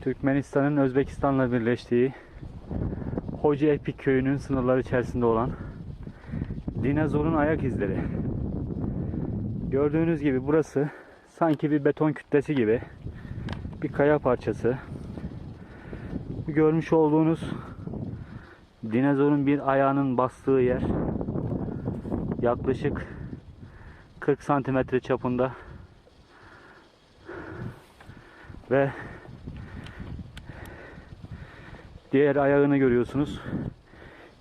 Türkmenistan'ın Özbekistan'la birleştiği Hoca Epik köyünün sınırları içerisinde olan dinozorun ayak izleri. Gördüğünüz gibi burası sanki bir beton kütlesi gibi bir kaya parçası. Görmüş olduğunuz dinozorun bir ayağının bastığı yer yaklaşık 40 santimetre çapında ve diğer ayağını görüyorsunuz.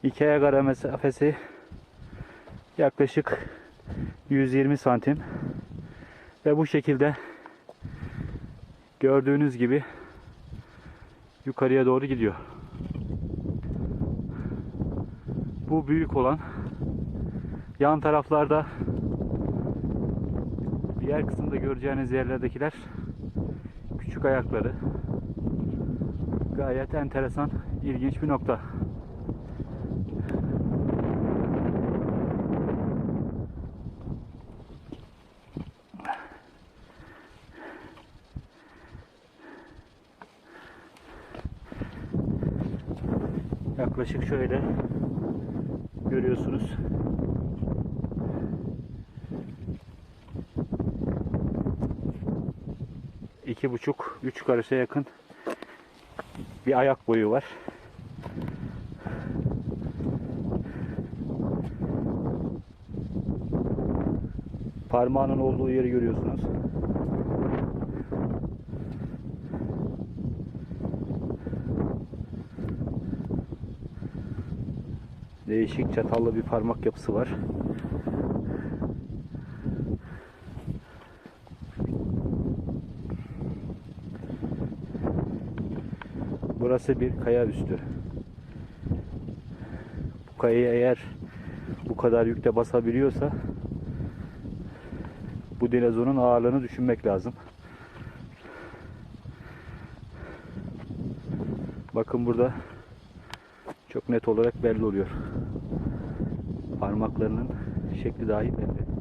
İki ayak ara mesafesi yaklaşık 120 santim ve bu şekilde gördüğünüz gibi yukarıya doğru gidiyor. Bu büyük olan, yan taraflarda diğer kısımda göreceğiniz yerlerdekiler küçük ayakları. Gayet enteresan, ilginç bir nokta. Yaklaşık şöyle görüyorsunuz. İki buçuk, 3 karışa yakın bir ayak boyu var. Parmağının olduğu yeri görüyorsunuz. Değişik çatallı bir parmak yapısı var. Burası bir kaya üstü. Bu kayayı eğer bu kadar yükle basabiliyorsa bu dinozorun ağırlığını düşünmek lazım. Bakın burada çok net olarak belli oluyor. Parmaklarının şekli dahi belli.